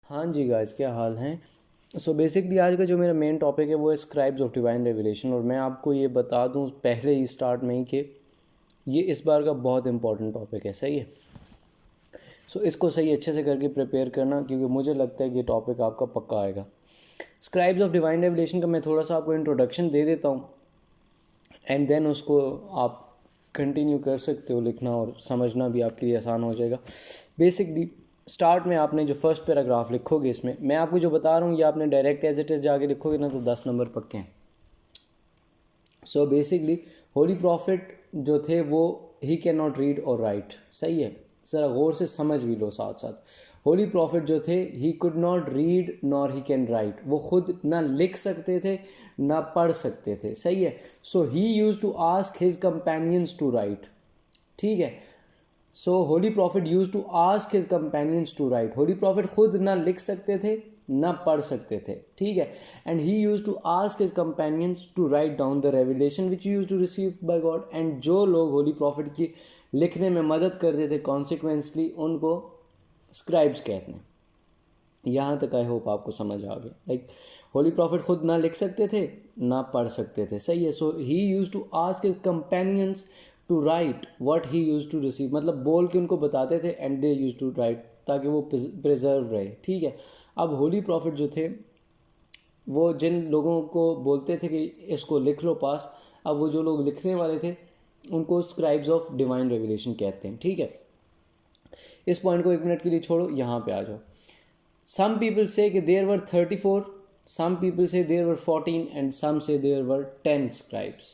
ہاں جی گائز، کیا حال ہیں؟ سو بیسکلی آج کا جو میرا مین ٹاپک ہے وہ ہے اسکرائبز آف ڈیوائن ریویلیشن، اور میں آپ کو یہ بتا دوں پہلے ہی اسٹارٹ میں ہی کہ یہ اس بار کا بہت امپورٹنٹ ٹاپک ہے. صحیح ہے. سو اس کو صحیح اچھے سے کر کے پریپیئر کرنا، کیونکہ مجھے لگتا ہے کہ یہ ٹاپک آپ کا پکا آئے گا. اسکرائبز آف ڈیوائن ریویلیشن کا میں تھوڑا سا آپ کو انٹروڈکشن دے دیتا ہوں، اینڈ دین اس کو آپ کنٹینیو کر سکتے ہو لکھنا، اور سمجھنا بھی آپ کے لیے آسان ہو جائے گا. بیسکلی اسٹارٹ میں آپ نے جو فرسٹ پیراگراف لکھو گے، اس میں آپ کو جو بتا رہا ہوں یہ آپ نے ڈائریکٹ ایز اٹ از جا کے لکھو گے نا تو 10 نمبر پکے ہیں. سو بیسکلی ہولی پروفٹ جو تھے وہ ہی کین ناٹ ریڈ اور رائٹ. صحیح ہے، ذرا غور سے سمجھ بھی لو ساتھ ساتھ. ہولی پروفٹ جو تھے he could not read Noor he can right, وہ خود نہ لکھ سکتے تھے نہ پڑھ سکتے تھے. صحیح ہے. So he used to ask his companions to write. ٹھیک ہے. So holy prophet used to ask his companions to write. Holy prophet خود نہ لکھ سکتے تھے نہ پڑھ سکتے تھے. ٹھیک ہے. And he used to ask his companions to write down the revelation which used to receive by God. اینڈ جو لوگ ہولی پروفٹ کی لکھنے میں مدد کرتے تھے کانسیکوینسلی ان کو اسکرائبس کہتے ہیں. یہاں تک آئی ہوپ آپ کو سمجھ آ گیا. لائک ہولی پروفٹ خود نہ لکھ سکتے تھے نہ پڑھ سکتے تھے. صحیح ہے. So he used to ask his companions to write what he used to receive, مطلب بول کے ان کو بتاتے تھے and they used to write تاکہ وہ پریزرو رہے. ٹھیک ہے. اب ہولی پروفٹ جو تھے وہ جن لوگوں کو بولتے تھے کہ اس کو لکھ لو پاس، اب وہ جو لوگ لکھنے والے تھے ان کو اسکرائبز آف ڈیوائن ریویلیشن کہتے ہیں. ٹھیک ہے. اس پوائنٹ کو 1 منٹ کے لیے چھوڑو، یہاں پہ آ جاؤ. سم پیپل سے کہ دیر ور 34، سم پیپل سے دیر ور 14 اینڈ سم سے دیر ور 10 اسکرائبس.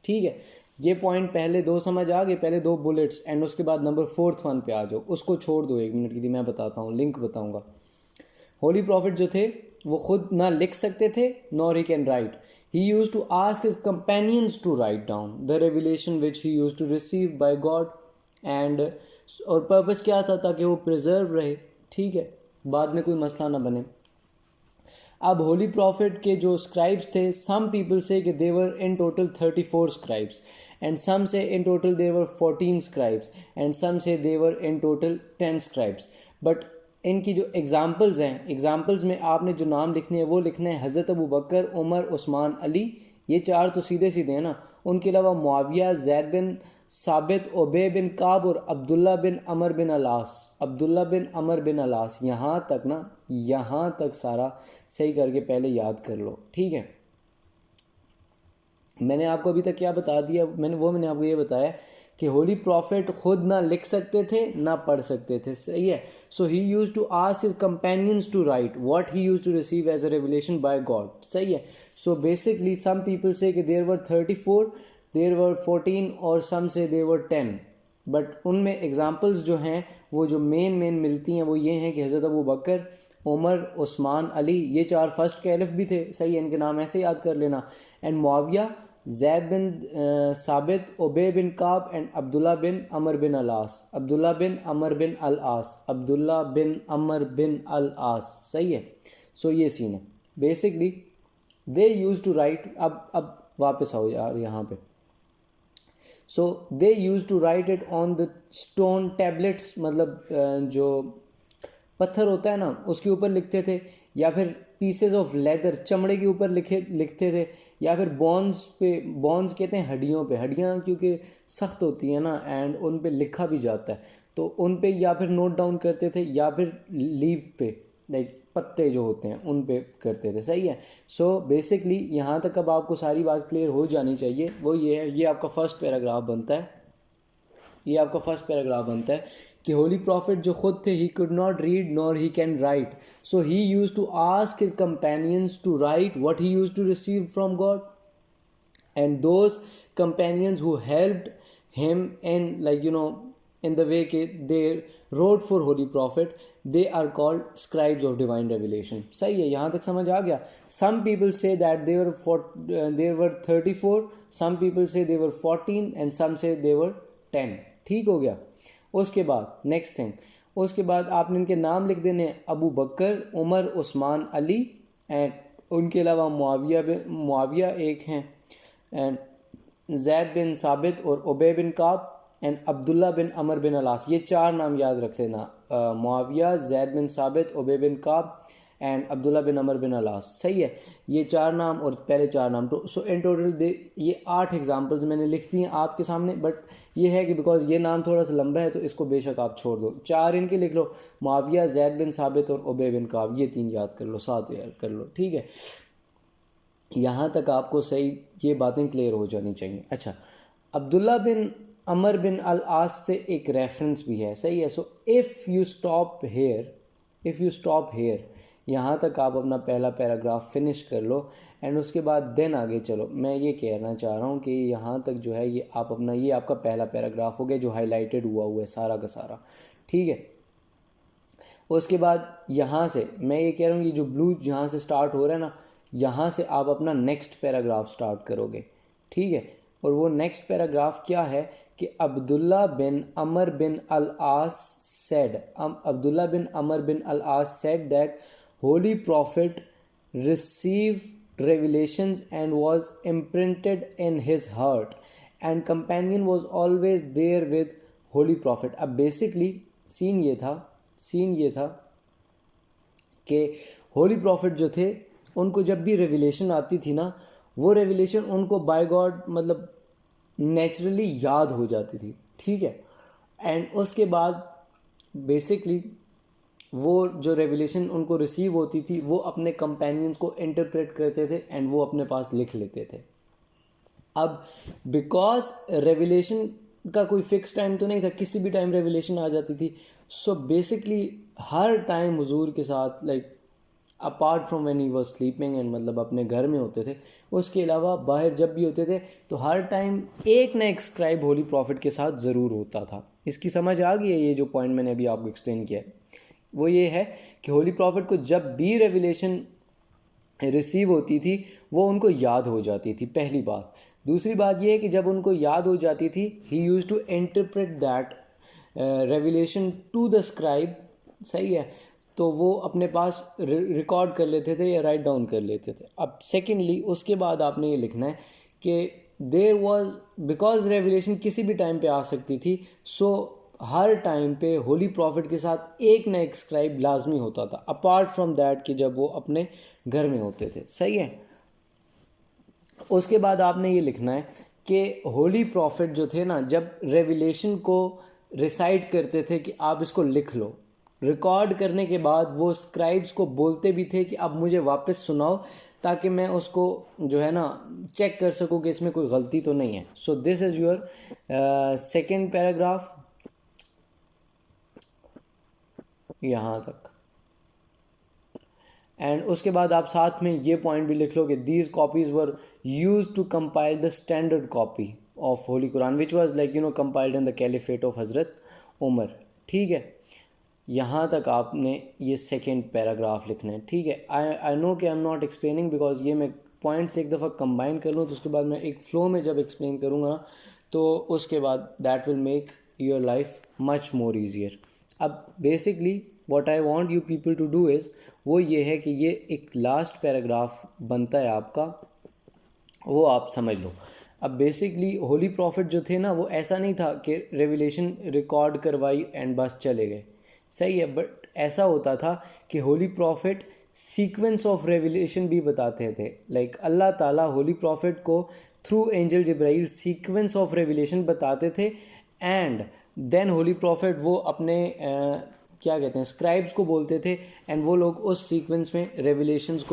ٹھیک ہے. یہ پوائنٹ پہلے 2 سمجھ آ گئے، پہلے 2 بلٹس، اینڈ اس کے بعد نمبر 4 ون پہ آ جاؤ. اس کو چھوڑ دو 1 منٹ کے لیے، میں بتاتا ہوں، لنک بتاؤں گا. ہولی پروفٹ جو تھے وہ خود نہ لکھ سکتے تھے nor he can write. He used to ask his companions to write down the revelation which he used to receive by God. And اور پرپس کیا تھا؟ تاکہ وہ پریزرو رہے. ٹھیک ہے. بعد میں کوئی مسئلہ نہ بنے. اب ہولی پروفٹ کے جو اسکرائبس تھے، سم پیپل سے کہ دے ور ان ٹوٹل 34 اسکرائبس، اینڈ سم سے ان total they were 14 اسکرائبس، and some سے دے ور ان ٹوٹل 10 اسکرائبس. بٹ ان کی جو ایگزامپلز ہیں، ایگزامپلز میں آپ نے جو نام لکھنے ہیں وہ لکھنا ہے حضرت ابو بکر، عمر، عثمان، علی. یہ 4 تو سیدھے سیدھے ہیں نا. ان کے علاوہ معاویہ، زید بن ثابت، ابے بن کعب اور عبداللہ بن عمر بن العاص. عبداللہ بن عمر بن العاص. یہاں تک نا، یہاں تک سارا صحیح کر کے پہلے یاد کر لو. ٹھیک ہے. میں نے آپ کو ابھی تک کیا بتا دیا؟ میں نے آپ کو یہ بتایا کہ ہولی پروفٹ خود نہ لکھ سکتے تھے نہ پڑھ سکتے تھے. صحیح ہے. So he used to ask his companions to write what he used to receive as a revelation by God. صحیح ہے. سو بیسکلی سم پیپل سے کہ دیر ور 34، دیر ور 14 اور سم سے دیر ور 10. بٹ ان میں ایگزامپلز جو ہیں وہ جو مین ملتی ہیں وہ یہ ہیں کہ حضرت ابو بکر، عمر، عثمان، علی، یہ 4 فرسٹ کے الف بھی تھے. صحیح ہے. ان کے نام ایسے یاد کر لینا. اینڈ معاویہ، زید بن ثابت، ابے بن کعب، اینڈ عبداللہ بن عمر بن العاص. عبداللہ بن عمر بن العاص. عبداللہ بن عمر بن العاص. صحیح ہے. سو یہ سین ہے. Basically they used to write. اب واپس آؤ یار یہاں پہ. So they used to write it on the stone tablets, مطلب جو پتھر ہوتا ہے نا اس کے اوپر لکھتے تھے، یا پھر پیسز آف لیدر، چمڑے کے اوپر لکھتے تھے، یا پھر بونز پہ. بونز کہتے ہیں ہڈیوں پہ. ہڈیاں کیونکہ سخت ہوتی ہیں نا، اینڈ ان پہ لکھا بھی جاتا ہے، تو ان پہ یا پھر نوٹ ڈاؤن کرتے تھے، یا پھر لیو پہ، لائک پتے جو ہوتے ہیں ان پہ کرتے تھے. صحیح ہے. سو بیسکلی یہاں تک اب آپ کو ساری بات کلیئر ہو جانی چاہیے. وہ یہ ہے، یہ آپ کا فرسٹ پیراگراف بنتا ہے. یہ آپ کا فرسٹ پیراگراف بنتا ہے کہ ہولی پروفٹ جو خود تھے ہی could not read nor he can write, so he used to ask his companions to write what he used to receive from God, and those companions who helped him in, like, in the way they wrote for holy prophet, they are called scribes of divine revelation. صحیح ہے. یہاں تک سمجھ آ گیا. some people say that there were 34, some people say they were 14, and some say they were 10. ٹھیک ہو گیا. اس کے بعد نیکسٹ تھنگ، اس کے بعد آپ نے ان کے نام لکھ دینے، ابو Bakr, Umar, Usman, Ali, and ان کے علاوہ معاویہ ایک ہیں، اینڈ زید بن ثابت اور ابے بن کعب، اینڈ عبداللہ بن عمر بن العاص. یہ 4 نام یاد رکھ لینا, معاویہ, زید بن ثابت, ابی بن کعب اینڈ عبداللہ بن عمر بن العاص. صحیح ہے, یہ 4 نام اور پہلے 4 نام. سو ان ٹوٹل یہ 8 ایگزامپلز میں نے لکھ دی ہیں آپ کے سامنے, بٹ یہ ہے کہ بیکاز یہ نام تھوڑا سا لمبا ہے تو اس کو بے شک آپ چھوڑ دو. 4 ان کے لکھ لو, معاویہ, زید بن ثابت اور ابی بن کعب, یہ 3 یاد کر لو, 7 یاد کر لو. ٹھیک ہے, یہاں تک آپ کو صحیح یہ باتیں کلیئر ہو جانی چاہیے. اچھا, عبداللہ بن عمر بن العاص سے ایک ریفرنس بھی ہے. صحیح ہے, so if you stop here, یہاں تک آپ اپنا پہلا پیراگراف فنش کر لو اینڈ اس کے بعد دین آگے چلو. میں یہ کہنا چاہ رہا ہوں کہ یہاں تک جو ہے یہ آپ کا پہلا پیراگراف ہو گیا جو ہائی لائٹڈ ہوا ہے سارا کا سارا. ٹھیک ہے, اس کے بعد یہاں سے میں یہ کہہ رہا ہوں یہ جو بلو یہاں سے سٹارٹ ہو رہا ہے نا, یہاں سے آپ اپنا نیکسٹ پیراگراف سٹارٹ کرو گے. ٹھیک ہے, اور وہ نیکسٹ پیراگراف کیا ہے کہ عبداللہ بن عمر بن العاص said that Holy Prophet received revelations and was imprinted in his heart and companion was always there with Holy Prophet. اب بیسکلی سین یہ تھا کہ ہولی پروفٹ جو تھے ان کو جب بھی ریویلیشن آتی تھی نا, وہ ریویلیشن ان کو بائی گاڈ مطلب نیچرلی یاد ہو جاتی تھی. ٹھیک ہے, اینڈ اس کے بعد بیسکلی وہ جو ریویلیشن ان کو ریسیو ہوتی تھی وہ اپنے کمپینینز کو انٹرپریٹ کرتے تھے اینڈ وہ اپنے پاس لکھ لیتے تھے. اب بیکاز ریویلیشن کا کوئی فکس ٹائم تو نہیں تھا, کسی بھی ٹائم ریویلیشن آ جاتی تھی. سو بیسکلی ہر ٹائم حضور کے ساتھ like apart from when he was sleeping and مطلب اپنے گھر میں ہوتے تھے, اس کے علاوہ باہر جب بھی ہوتے تھے تو ہر ٹائم ایک نہ ایک اسکرائب ہولی پروفٹ کے ساتھ ضرور ہوتا تھا. اس کی سمجھ آ گئی ہے؟ یہ جو پوائنٹ میں نے ابھی آپ کو ایکسپلین کیا ہے وہ یہ ہے کہ ہولی پروفٹ کو جب بھی ریویلیشن ریسیو ہوتی تھی وہ ان کو یاد ہو جاتی تھی, پہلی بات. دوسری بات یہ ہے کہ جب ان کو یاد ہو جاتی تھی he used to interpret that revelation to the scribe. صحیح ہے, تو وہ اپنے پاس ریکارڈ کر لیتے تھے یا رائٹ ڈاؤن کر لیتے تھے. اب سیکنڈلی اس کے بعد آپ نے یہ لکھنا ہے کہ دیر واز بیکاز ریویلیشن کسی بھی ٹائم پہ آ سکتی تھی, سو ہر ٹائم پہ ہولی پروفٹ کے ساتھ ایک نہ ایک اسکرائب لازمی ہوتا تھا اپارٹ فرام دیٹ کہ جب وہ اپنے گھر میں ہوتے تھے. صحیح ہے, اس کے بعد آپ نے یہ لکھنا ہے کہ ہولی پروفٹ جو تھے نا جب ریویلیشن کو ریسائٹ کرتے تھے کہ آپ اس کو لکھ لو, ریکارڈ کرنے کے بعد وہ اسکرائبس کو بولتے بھی تھے کہ اب مجھے واپس سناؤ تاکہ میں اس کو جو ہے نا چیک کر سکوں کہ اس میں کوئی غلطی تو نہیں ہے. سو دس از یور سیکنڈ پیراگراف یہاں تک. اینڈ اس کے بعد آپ ساتھ میں یہ پوائنٹ بھی لکھ لو کہ these copies were used to compile the standard copy of holy Quran which was like compiled in the caliphate of Hazrat Umar. ٹھیک ہے, یہاں تک آپ نے یہ سیکنڈ پیراگراف لکھنا ہے. ٹھیک ہے, آئی نو کہ I am not explaining because یہ میں پوائنٹس ایک دفعہ کمبائن کر لوں تو اس کے بعد میں ایک فلو میں جب ایکسپلین کروں گا نا تو اس کے بعد that will make your life much more easier. اب basically what I want you people to do is وہ یہ ہے کہ یہ ایک لاسٹ پیراگراف بنتا ہے آپ کا, وہ آپ سمجھ لو. اب بیسکلی ہولی پروفٹ جو تھے نا وہ ایسا نہیں تھا کہ ریویلیشن ریکارڈ کروائی اینڈ بس چلے گئے. صحیح ہے, بٹ ایسا ہوتا تھا کہ holy prophet sequence of revelation بھی بتاتے تھے. لائک اللہ تعالیٰ ہولی پروفٹ کو through angel Jibrail sequence of revelation بتاتے تھے اینڈ دین ہولی پروفٹ وہ اپنے کیا کہتے ہیں اسکرائبس کو بولتے تھے اینڈ وہ لوگ اس سیکوینس میں ریویلیشنس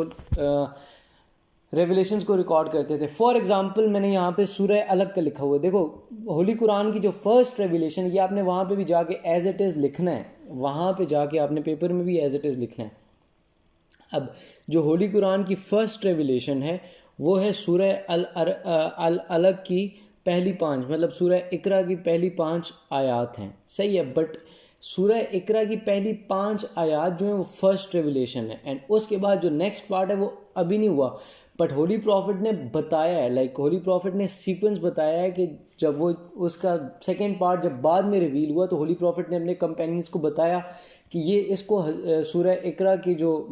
کو ریکارڈ کرتے تھے. فار ایگزامپل میں نے یہاں پہ سورہ الگ کا لکھا ہوا ہے, دیکھو ہولی قرآن کی جو فرسٹ ریویلیشن یہ آپ نے وہاں پہ بھی جا کے ایز اٹ از لکھنا ہے, وہاں پہ جا کے آپ نے پیپر میں بھی ایز اٹ از لکھنا ہے. اب جو ہولی قرآن کی فرسٹ ریویلیشن ہے وہ ہے سورہ الگ کی پہلی 5 مطلب سورہ اقرا کی پہلی 5 آیات ہیں. صحیح ہے, بٹ سورہ اقرا کی پہلی 5 آیات جو ہیں وہ فرسٹ ریویلیشن ہے اینڈ اس کے بعد جو نیکسٹ پارٹ ہے وہ ابھی نہیں ہوا, بٹ ہولی پروفٹ نے بتایا ہے, لائک ہولی پروفٹ نے سیکوینس بتایا ہے کہ جب وہ اس کا سیکنڈ پارٹ جب بعد میں ریویل ہوا تو ہولی پروفٹ نے اپنے کمپینینز کو بتایا کہ یہ اس کو سورہ اقرا کی جو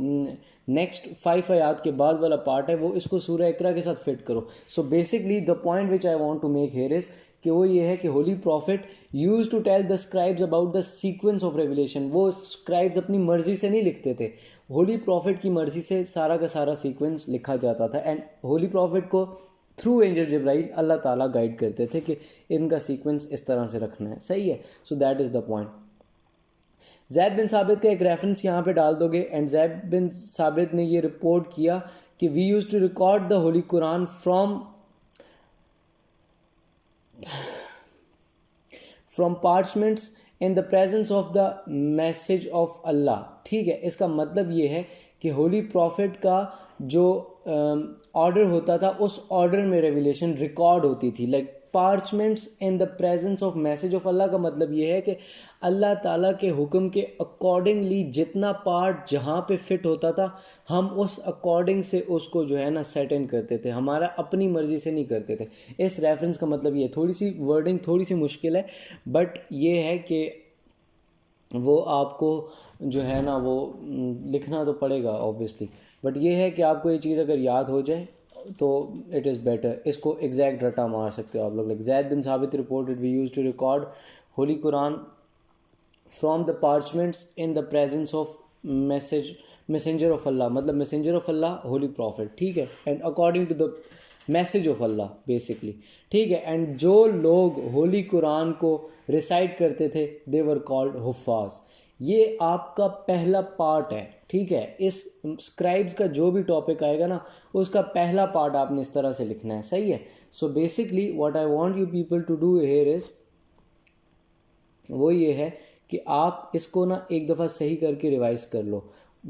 نیکسٹ 5 آیات کے بعد والا پارٹ ہے وہ اس کو سورہ اقرا کے ساتھ فٹ کرو. So basically the point which I want to make here is کہ وہ یہ ہے کہ holy prophet used to tell the scribes about the sequence of revelation. وہ اسکرائبز اپنی مرضی سے نہیں لکھتے تھے, ہولی پروفٹ کی مرضی سے سارا کا سارا سیکوینس لکھا جاتا تھا. اینڈ ہولی پروفٹ کو تھرو اینجل جبرائیل اللہ تعالیٰ گائیڈ کرتے تھے کہ ان کا سیکوینس اس طرح سے رکھنا ہے. صحیح ہے. So that is the point. Zaid bin ثابت کا ایک ریفرنس یہاں پہ ڈال دو گے. اینڈ زید بن ثابت نے یہ رپورٹ کیا کہ we used to record the holy Quran from parchments in the presence of the message of Allah. ٹھیک ہے, اس کا مطلب یہ ہے کہ ہولی پروفٹ کا جو آرڈر ہوتا تھا اس آرڈر میں ریویلیشن ریکارڈ ہوتی تھی. Like parchments in the presence of message of Allah کا مطلب یہ ہے کہ اللہ تعالیٰ کے حکم کے اکارڈنگلی جتنا پارٹ جہاں پہ فٹ ہوتا تھا ہم اس اکارڈنگ سے اس کو جو ہے نا سیٹ ان کرتے تھے, ہمارا اپنی مرضی سے نہیں کرتے تھے. اس ریفرنس کا مطلب یہ تھوڑی سی ورڈنگ تھوڑی سی مشکل ہے, بٹ یہ ہے کہ وہ آپ کو جو ہے نا وہ لکھنا تو پڑے گا اوبویسلی, بٹ یہ ہے کہ آپ کو یہ چیز اگر یاد ہو جائے تو اٹ از بیٹر. اس کو ایگزیکٹ رٹا مار سکتے ہو آپ لوگ. Like Zaid bin Thabit reported we used to record holy Quran from the parchments in the presence of messenger of Allah, مطلب messenger of Allah holy prophet. ٹھیک ہے, and according to the message of Allah basically. ٹھیک ہے, and جو لوگ ہولی قرآن کو recite کرتے تھے دے ور کالڈ حفاظ. یہ آپ کا پہلا پارٹ ہے. ٹھیک ہے, اس اسکرائبز کا جو بھی ٹاپک آئے گا نا اس کا پہلا پارٹ آپ نے اس طرح سے لکھنا ہے. صحیح ہے. So basically what I want you people to do here is, وہ یہ ہے کہ آپ اس کو نا ایک دفعہ صحیح کر کے ریوائز کر لو.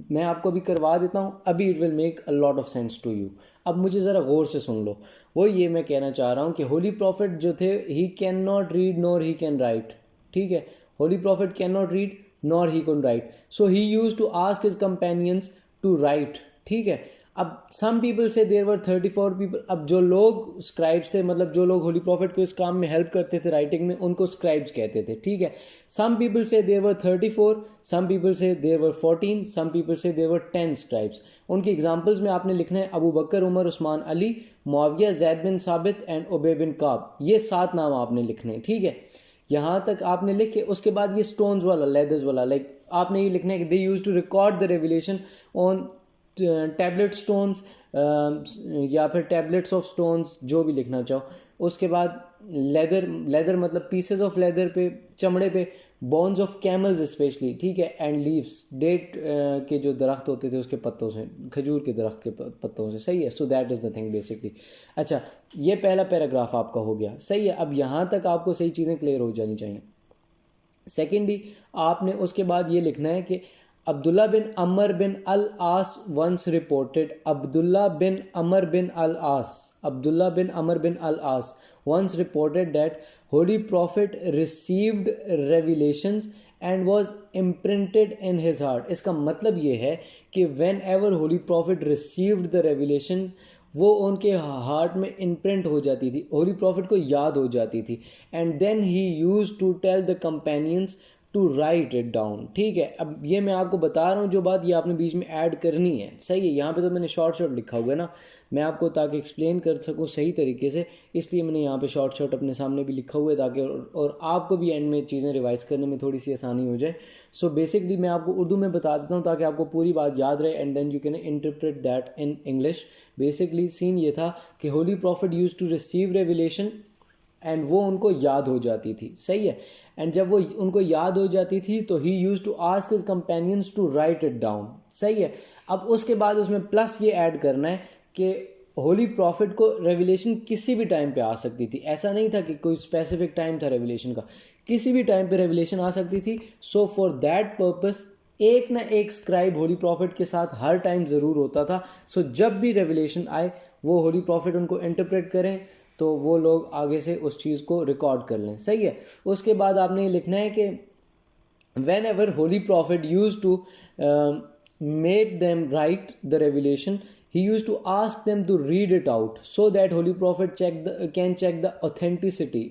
میں آپ کو ابھی کروا دیتا ہوں, ابھی it will make a lot of sense to you. اب مجھے ذرا غور سے سن لو. وہ یہ میں کہنا چاہ رہا ہوں کہ ہولی پروفٹ جو تھے he can not read Noor he can write. ٹھیک ہے, holy prophet can not read nor he could write. So he used to ask his companions to write. ٹھیک ہے, اب some people say there were 34 people. اب جو لوگ scribes تھے, مطلب جو لوگ ہولی پروفٹ کو اس کام میں ہیلپ کرتے تھے رائٹنگ میں, ان کو scribes کہتے تھے. ٹھیک ہے, some people say there were 34, some people say there were 14, some people say there were 10 scribes. ان کی ایگزامپلز میں آپ نے لکھنا ہے ابو بکر, عمر, عثمان, علی, معاویہ, زید بن ثابت اینڈ ابی بن کعب. یہ 7 نام آپ نے لکھنے ہیں. ٹھیک ہے, یہاں تک آپ نے لکھ کے اس کے بعد یہ سٹونز والا, لیدرز والا, لائک آپ نے یہ لکھنا ہے کہ they used to record the revelation on tablet stones یا پھر ٹیبلٹس آف سٹونز, جو بھی لکھنا چاہو. اس کے بعد لیدر مطلب پیسز آف لیدر پہ, چمڑے پہ, بونز آف کیملز اسپیشلی. ٹھیک ہے, اینڈ لیوس, ڈیٹ کے جو درخت ہوتے تھے اس کے پتوں سے, کھجور کے درخت کے پتوں سے. صحیح ہے. So that is the thing basically. اچھا, یہ پہلا پیراگراف آپ کا ہو گیا. صحیح ہے, اب یہاں تک آپ کو صحیح چیزیں کلیئر ہو جانی چاہیے. سیکنڈلی آپ نے اس کے بعد یہ لکھنا ہے کہ عبداللہ بن عمر بن العاص once reported, عبداللہ بن عمر بن العاص once reported that Holy Prophet received revelations and was imprinted in his heart. اس کا مطلب یہ ہے کہ whenever Holy Prophet received the revelation, وہ ان کے ہارٹ میں امپرنٹ ہو جاتی تھی, ہولی پروفٹ کو یاد ہو جاتی تھی. And then he used to tell the companions to write it down. ٹھیک ہے, اب یہ میں آپ کو بتا رہا ہوں جو بات, یہ آپ نے بیچ میں ایڈ کرنی ہے. صحیح ہے, یہاں پہ تو میں نے شارٹ لکھا ہوا ہے نا, میں آپ کو تاکہ ایکسپلین کر سکوں صحیح طریقے سے, اس لیے میں نے یہاں پہ شارٹ اپنے سامنے بھی لکھا ہوا ہے تاکہ اور آپ کو بھی اینڈ میں چیزیں ریوائز کرنے میں تھوڑی سی آسانی ہو جائے. سو بیسکلی میں آپ کو اردو میں بتا دیتا ہوں تاکہ آپ کو پوری بات یاد رہے, and then you can interpret that in English. Basically scene یہ تھا کہ holy prophet used to receive revelation and وہ ان کو یاد ہو جاتی تھی. صحیح ہے, اینڈ جب وہ ان کو یاد ہو جاتی تھی تو he used to ask his companions to write it down. صحیح ہے, اب اس کے بعد اس میں پلس یہ ایڈ کرنا ہے کہ ہولی پروفٹ کو ریویلیشن کسی بھی ٹائم پہ آ سکتی تھی. ایسا نہیں تھا کہ کوئی اسپیسیفک ٹائم تھا ریویلیشن کا, کسی بھی ٹائم پہ ریویلیشن آ سکتی تھی. سو فار دیٹ پرپس ایک نہ ایک اسکرائب ہولی پروفٹ کے ساتھ ہر ٹائم ضرور ہوتا تھا. سو جب بھی ریویلیشن آئے وہ ہولی پروفٹ ان کو انٹرپریٹ کریں تو وہ لوگ آگے سے اس چیز کو ریکارڈ کر لیں. صحیح ہے, اس کے بعد آپ نے یہ لکھنا ہے کہ whenever holy prophet used to made them write the revelation, he used to ask them to read it out so that Holy Prophet can check the authenticity,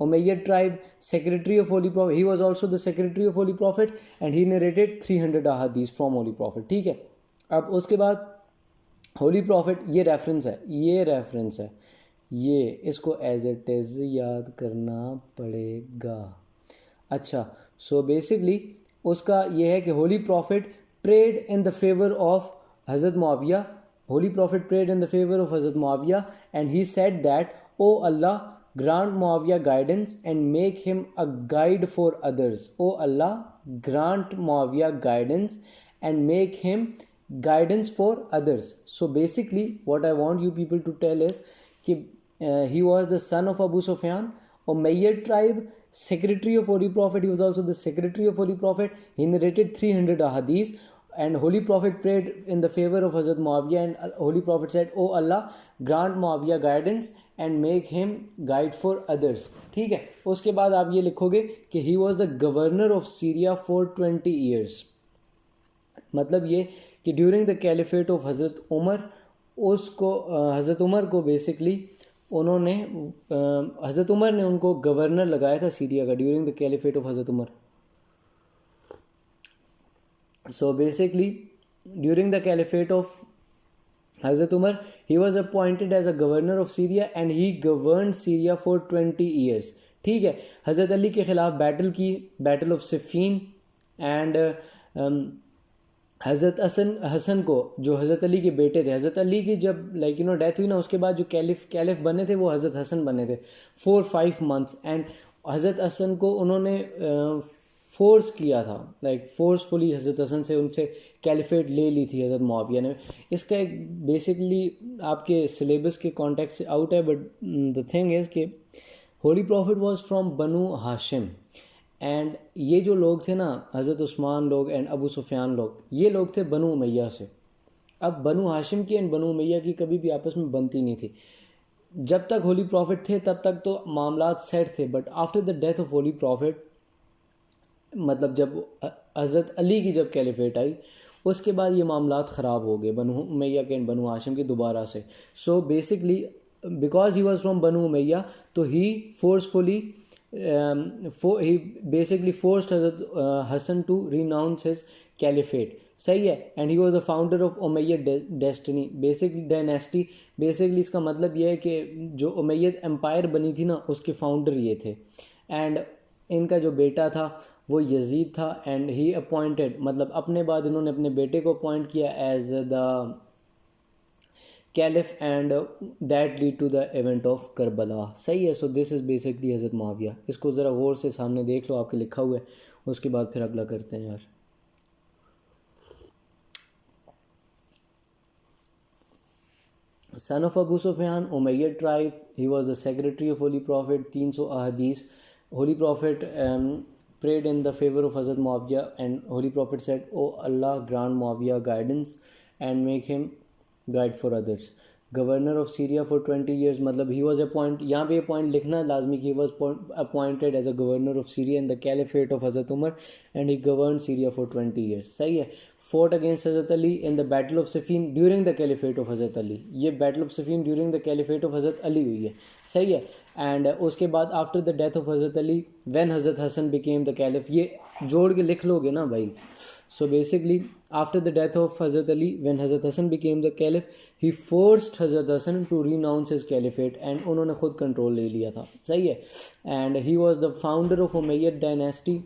Umayyad tribe, secretary of Holy Prophet. He was also the secretary of Holy Prophet and he narrated 300 ahadith from Holy Prophet. ٹھیک ہے. اب اس کے بعد holy prophet, یہ reference ہے, یہ اس کو as it is یاد کرنا پڑے گا. اچھا, سو بیسکلی اس کا یہ ہے کہ holy prophet prayed in the favour of Hazrat Muawiyah. Holy prophet prayed in the favour of Hazrat Muawiyah and he said that O Allah grant Muawiyah guidance and make him a guide for others. Oh Allah, grant Muawiyah guidance and make him guidance for others. So basically what I want you people to tell is he was the son of Abu Sufyan, Umayyad tribe, secretary of Holy Prophet. He was also the secretary of Holy Prophet. He narrated 300 ahadith and Holy Prophet prayed in the favor of Hazrat Muawiyah and Holy Prophet said, oh Allah, grant Muawiyah guidance and make him guide for others. ٹھیک ہے. اس کے بعد آپ یہ لکھو گے کہ he was the governor of Syria for 20 years. مطلب یہ کہ during the caliphate of Hazrat عمر, اس کو حضرت عمر کو بیسکلی انہوں نے حضرت عمر نے ان کو گورنر لگایا تھا سیریا کا during the caliphate of Hazrat Umar. So basically during the caliphate of Hazrat Umar, he was appointed as a governor of Syria and he governed Syria for 20 years. ٹھیک ہے. حضرت علی کے خلاف بیٹل کی, بیٹل آف صفین, اینڈ حضرت حسن کو جو حضرت علی کے بیٹے تھے, حضرت علی کی جب ڈیتھ ہوئی نا, اس کے بعد جو کیلف بنے تھے وہ حضرت حسن بنے تھے 4-5 months. اینڈ حضرت حسن کو انہوں نے فورس کیا تھا, فورسفلی حضرت حسن سے ان سے کیلیفیٹ لے لی تھی حضرت معاویہ نے. اس کا ایک بیسکلی آپ کے سلیبس کے کانٹیکٹ سے آؤٹ ہے, بٹ دا تھنگ از کہ ہولی پروفٹ واز فرام بنو ہاشم, اینڈ یہ جو لوگ تھے نا, حضرت عثمان لوگ اینڈ ابو سفیان لوگ, یہ لوگ تھے بنو امیہ سے. اب بنو ہاشم کی اینڈ بنو امیہ کی کبھی بھی آپس میں بنتی نہیں تھی. جب تک ہولی پروفٹ تھے تب تک تو معاملات سیٹ تھے, but after the death of holy profit, مطلب جب حضرت علی کی جب کیلیفیٹ آئی, اس کے بعد یہ معاملات خراب ہو گئے بنو امیہ کے بنو ہاشم کے دوبارہ سے. So basically because he was from بنو امیہ, تو ہی فورسفلی he basically forced حضرت حسن to renounce his caliphate. صحیح ہے. and he was the founder of Umayyad dynasty. basically اس کا مطلب یہ ہے کہ جو امیید امپائر بنی تھی نا, اس کے فاؤنڈر یہ تھے. اینڈ ان کا جو بیٹا تھا وہ یزید تھا, اینڈ ہی اپوائنٹڈ, مطلب اپنے بعد انہوں نے اپنے بیٹے کو اپوائنٹ کیا as the caliph, and that lead to the event of Karbala. صحیح ہے. سو دس از بیسکلی حضرت معاویہ. اس کو ذرا غور سے سامنے دیکھ لو, آپ کے لکھا ہوا ہے, اس کے بعد پھر اگلا کرتے ہیں یار. son of Abu Sufyan, Umayyad tribe, he was the secretary of Holy Prophet, 300 ahadith. Holy Prophet prayed in the favor of Hazrat Muawiyah, and Holy Prophet said, oh Allah, grant Muawiyah guidance and make him guide for others. Governor of Syria for 20 years, مطلب he was appointed, یہاں پہ appoint لکھنا لازمی کہ he was appointed as a governor of Syria in the caliphate of Hazrat Umar, and he governed Syria for 20 years. صحیح ہے. fought against Hazrat Ali in the battle of Siffin during the caliphate of Hazrat Ali. یہ battle of Siffin during the caliphate of Hazrat Ali ہوئی ہے. صحیح ہے. And اس کے بعد after the death of Hazrat Ali, when Hazrat Hassan became the caliph, یہ جوڑ کے لکھ لو گے نا بھائی. So basically after the death of Hazrat Ali, when Hazrat Hassan became the caliph, he forced Hazrat Hassan to renounce his caliphate, and انہوں نے خود کنٹرول لے لیا تھا. صحیح ہے. and he was the founder of Umayyad dynasty.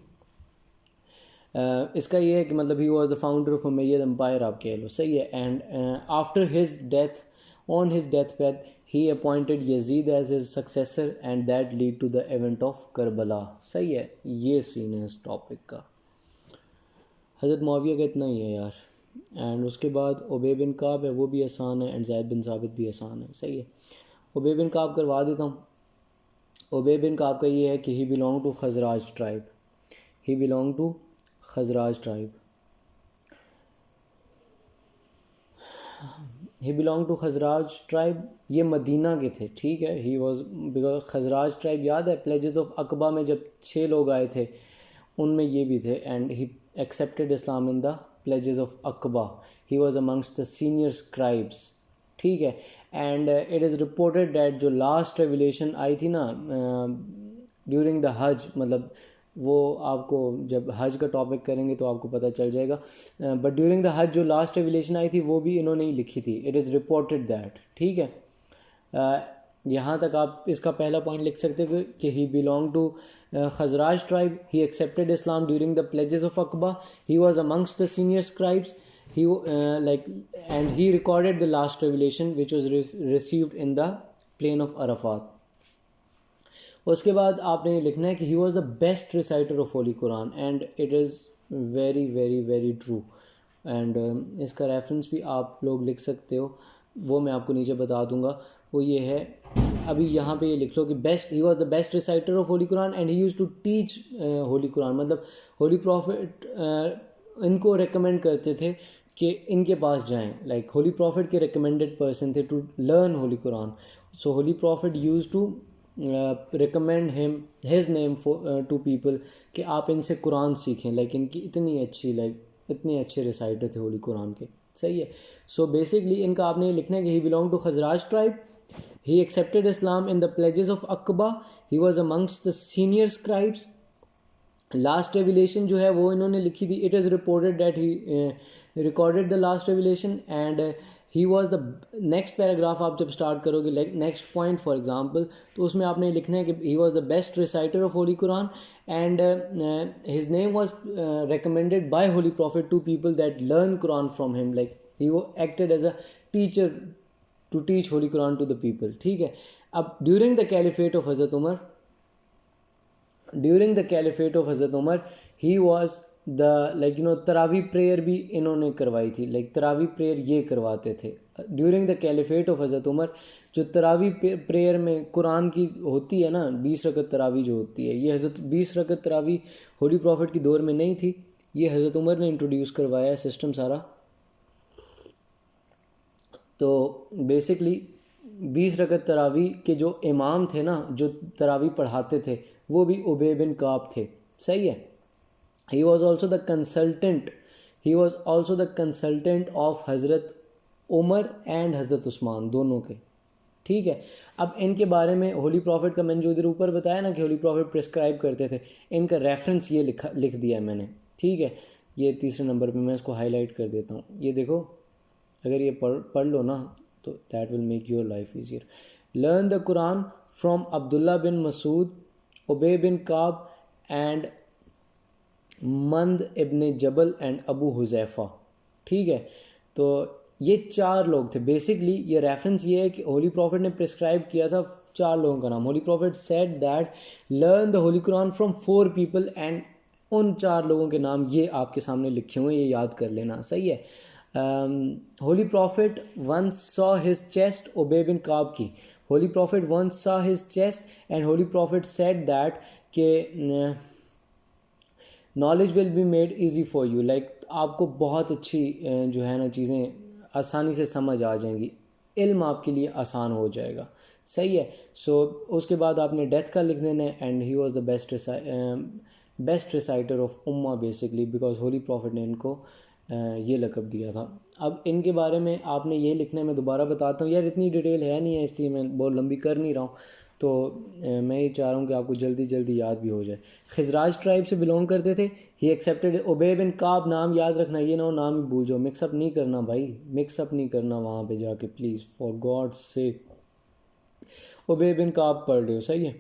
اس کا یہ ہے کہ مطلب he was the founder of Umayyad empire آپ کہہ لو. صحیح ہے. and after his death, on his deathbed, he appointed Yazid as his successor, and that lead to the event of Karbala. صحیح ہے. یہ سین ہے اس ٹاپک کا. حضرت معاویہ کا اتنا ہی ہے یار. اینڈ اس کے بعد ابی بن کعب ہے, وہ بھی آسان ہے, اینڈ زید بن ثابت بھی آسان ہے. صحیح ہے. ابی بن کعب کروا دیتا ہوں. ابی بن کعب کا یہ ہے کہ he belong to Khazraj tribe. He belong to Khazraj tribe. He belong to Khazraj tribe. یہ مدینہ کے تھے. ٹھیک ہے. He was because Khazraj tribe یاد ہے پلیجز آف عقبہ میں جب 6 لوگ آئے تھے, ان میں یہ بھی تھے. And he accepted Islam in the pledges of Aqaba. He was amongst the senior scribes. ٹھیک ہے. And it is reported that جو last revelation آئی تھی نا ڈیورنگ دا حج, مطلب وہ آپ کو جب حج کا ٹاپک کریں گے تو آپ کو پتہ چل جائے گا, بٹ ڈیورنگ دا حج جو لاسٹ ریویلیشن آئی تھی وہ بھی انہوں نے ہی لکھی تھی. اٹ از رپورٹڈ دیٹ, ٹھیک ہے. یہاں تک آپ اس کا پہلا پوائنٹ لکھ سکتے ہیں کہ he belong to Khazraj tribe, he accepted Islam during the pledges of Aqabah, he was amongst the senior scribes, he and he recorded the last revelation which was received in the plain of Arafat. اس کے بعد آپ نے یہ لکھنا ہے کہ he was the best reciter of Holy Quran, and it is very very very true. and اس کا reference بھی آپ لوگ لکھ سکتے ہو, وہ میں آپ کو نیچے بتا دوں گا. وہ یہ ہے, ابھی یہاں پہ یہ لکھ لو کہ best, he was the best reciter of Holy Quran and he used to teach Holy Quran. مطلب ہولی پروفٹ ان کو ریکمینڈ کرتے تھے کہ ان کے پاس جائیں, لائک ہولی پروفٹ کے ریکمینڈیڈ پرسن تھے to learn holy Quran. So holy prophet used to recommend his name to people کہ آپ ان سے قرآن سیکھیں, لائک ان کی اتنے اچھے ریسائٹر تھے ہولی قرآن کے, صحیح ہے. سو بیسکلی ان کا آپ نے یہ لکھنا ہے کہ he belong to Khazraj tribe, he accepted Islam in the pledges of Aqabah, he was amongst the senior scribes. Last revelation جو ہے وہ انہوں نے لکھی تھی. It is reported that he recorded the last revelation and he was the next paragraph. آپ جب start کرو گے نیکسٹ پوائنٹ فار ایگزامپل, تو اس میں آپ نے لکھنا ہے کہ he was the best reciter of holy Quran and his name was recommended by holy prophet to people that learn Quran from him, like he acted as a teacher to teach holy Quran to the people, ٹھیک ہے. اب during the caliphate of Hazrat Umar, during the caliphate of Hazrat Umar he was the like taraweeh prayer بھی انہوں نے کروائی تھی, like taraweeh prayer یہ کرواتے تھے during the caliphate of Hazrat عمر. جو تراوی پریئر میں قرآن کی ہوتی ہے نا 20 رکعت تراوی جو ہوتی ہے, یہ حضرت 20 رکعت تراوی ہولی پروفٹ کی دور میں نہیں تھی, یہ حضرت عمر نے انٹروڈیوس کروایا ہے سسٹم سارا. تو بیسکلی 20 رکعت تراوی کے جو امام تھے نا, جو تراوی پڑھاتے تھے, وہ بھی ابی بن کعب تھے, صحیح ہے. He was also the consultant of Hazrat Umar and Hazrat عثمان, دونوں کے, ٹھیک ہے. اب ان کے بارے میں ہولی پروفٹ کا میں نے جو ادھر اوپر بتایا نا کہ ہولی پروفٹ پرسکرائب کرتے تھے, ان کا ریفرنس یہ لکھ دیا ہے میں نے, ٹھیک ہے. یہ تیسرے نمبر پہ میں اس کو ہائی لائٹ کر دیتا ہوں. یہ دیکھو, اگر یہ پڑھ لو نا تو that will make your life easier. Learn the Quran from Abdullah bin Masud, Ubayy bin Kaab and مند ابن جبل اینڈ ابو حذیفہ, ٹھیک ہے. تو یہ 4 لوگ تھے. بیسکلی یہ ریفرنس یہ ہے کہ ہولی پروفٹ نے پرسکرائب کیا تھا 4 لوگوں کا نام. Holy prophet said that learn the holy Quran from 4 people, and ان 4 لوگوں کے نام یہ آپ کے سامنے لکھے ہوئے, یہ یاد کر لینا, صحیح ہے. Holy prophet once saw his chest, ابی بن کعب کی. Holy prophet once saw his chest and holy prophet said that کہ knowledge will be made easy for you, like آپ کو بہت اچھی جو ہے نا چیزیں آسانی سے سمجھ آ جائیں گی, علم آپ کے لیے آسان ہو جائے گا, صحیح ہے. سو اس کے بعد آپ نے ڈیتھ کا لکھ دینا ہے, and he was the best reciter of ummah basically, because holy prophet نے ان کو یہ لقب دیا تھا. اب ان کے بارے میں آپ نے یہ لکھنا ہے, میں دوبارہ بتاتا ہوں یار, اتنی ڈیٹیل ہے نہیں ہے اس لیے میں بہت لمبی کر نہیں رہا ہوں, تو میں یہ چاہ رہا ہوں کہ آپ کو جلدی جلدی یاد بھی ہو جائے. خزراج ٹرائب سے بلونگ کرتے تھے. ہی ایکسیپٹیڈ ابی بن کعب, نام یاد رکھنا, یہ نام ہی بھول جاؤ, مکس اپ نہیں کرنا بھائی, مکس اپ نہیں کرنا وہاں پہ جا کے پلیز, فار گاڈ سیک. ابی بن کعب پڑھ رہے ہو, صحیح ہے.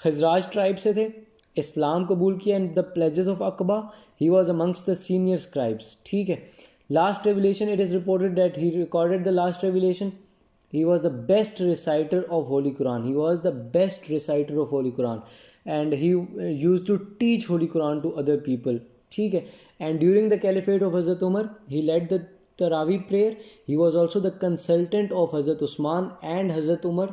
خزراج ٹرائب سے تھے, اسلام قبول کیا in the pledges of Aqabah, he was amongst the senior scribes, ٹھیک ہے. Last revelation, it is reported that he recorded the last revelation. He was the best reciter of Holy Quran. He was the best reciter of Holy Quran. And he used to teach Holy Quran to other people. ٹھیک ہے. And during the caliphate of Hazrat Umar, he led the Taraweeh prayer. He was also the consultant of Hazrat Usman and Hazrat Umar.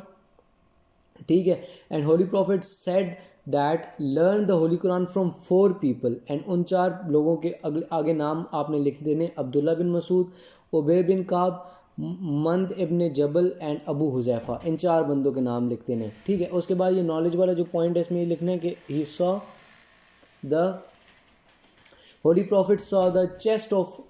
ٹھیک ہے. And Holy Prophet said that learn the Holy Quran from 4 people. And ان 4 لوگوں کے آگے نام آپ نے لکھ دینے, عبداللہ بن مسعود, ابی بن کعب, مند ابن جبل اینڈ ابو حذیفہ. ان 4 بندوں کے نام لکھتے ہیں, ٹھیک ہے. اس کے بعد یہ نالج والا جو پوائنٹ ہے اس میں یہ لکھنا ہے کہ ہی سا دا ہولی پروفٹ سا the chest of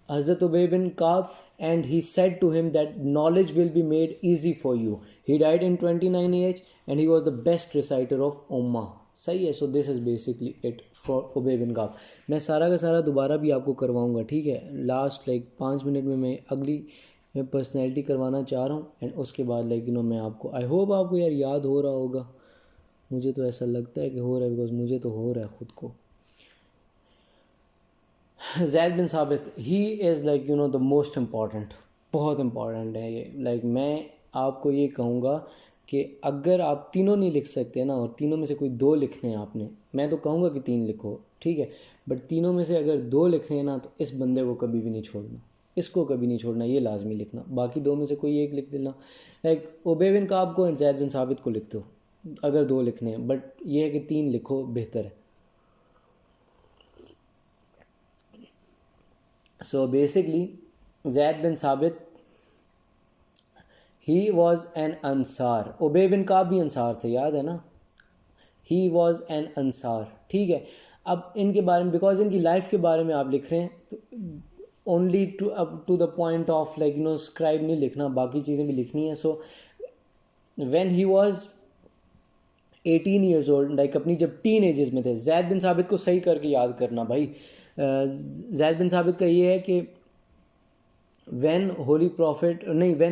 Hazrat Ubay bin Ka'b, and he said to him that knowledge will be made easy for you. He died in 29 age and he was the best reciter of Ummah. صحیح ہے. سو دس is basically it for ابے بن کعب. میں سارا کا سارا دوبارہ بھی آپ کو کرواؤں گا, ٹھیک ہے. لاسٹ 5 منٹ میں اگلی پرسنالٹی کروانا چاہ رہا ہوں, اینڈ اس کے بعد میں آپ کو آئی ہوپ آپ کو یار یاد ہو رہا ہوگا. مجھے تو ایسا لگتا ہے کہ ہو رہا ہے, بیکاز مجھے تو ہو رہا ہے خود کو. زید بن ثابت, ہی از دا موسٹ امپورٹنٹ, بہت امپورٹنٹ ہے یہ. میں آپ کو یہ کہوں گا کہ اگر آپ تینوں نہیں لکھ سکتے نا, اور تینوں میں سے کوئی 2 لکھنے ہیں آپ نے, میں تو کہوں گا کہ 3 لکھو, ٹھیک ہے, بٹ تینوں میں سے اگر 2 لکھنے ہیں نا, تو اس بندے کو کبھی بھی نہیں چھوڑنا, اس کو کبھی نہیں چھوڑنا, یہ لازمی لکھنا. باقی 2 میں سے کوئی ایک لکھ دینا. ابے بن کعب کو اینڈ زید بن ثابت کو لکھ دو اگر 2 لکھنے ہیں, بٹ یہ ہے کہ 3 لکھو, بہتر ہے. سو بیسکلی زید بن ثابت, ہی واز این انصار. ابے بن کعب بھی انصار تھے, یاد ہے نا. ہی واز این انصار, ٹھیک ہے. اب ان کے بارے میں, بیکاز ان کی لائف کے بارے میں آپ لکھ رہے ہیں, تو only to the point of scribe نہیں لکھنا, باقی چیزیں بھی لکھنی ہیں. So when he was 18 years old, اپنی جب ٹین ایجز میں تھے. زید بن ثابت کو صحیح کر کے یاد کرنا بھائی. زید بن ثابت کا یہ ہے کہ when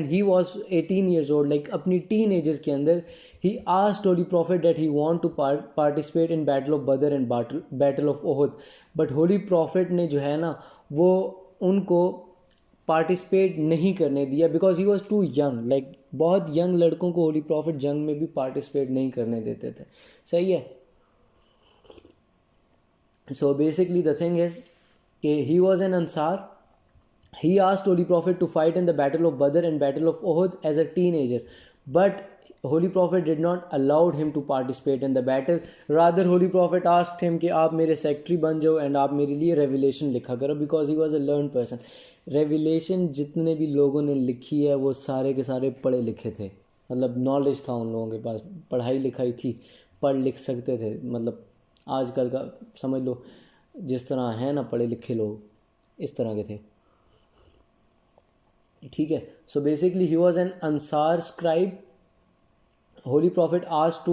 he was 18 years old, اپنی ٹین ایجز کے اندر, he asked holy prophet that he want to participate in battle of Badr and battle of Uhud. But holy prophet نے جو ہے نا, وہ ان کو پارٹیسپیٹ نہیں کرنے دیا, because he was too young. بہت ینگ لڑکوں کو ہولی پروفیٹ جنگ میں بھی پارٹیسپیٹ نہیں کرنے دیتے تھے, صحیح ہے. So basically the thing is کہ ہی واز این انصار. He asked Holy Prophet to fight in the Battle of Badr and Battle of Uhud as a teenager, but Holy Prophet did not allow him to participate in the battle. Rather, Holy Prophet asked him کہ آپ میرے secretary بن جاؤ and آپ میرے لیے revelation لکھا کرو, because he was a learned person. Revelation جتنے بھی لوگوں نے لکھی ہے وہ سارے کے سارے پڑھے لکھے تھے, نالج تھا ان لوگوں کے پاس, پڑھائی لکھائی تھی, پڑھ لکھ سکتے تھے. آج کل کا سمجھ لو جس طرح ہیں نا پڑھے لکھے لوگ, اس طرح کے تھے, ٹھیک ہے. So basically he was an Ansar scribe. Holy prophet asked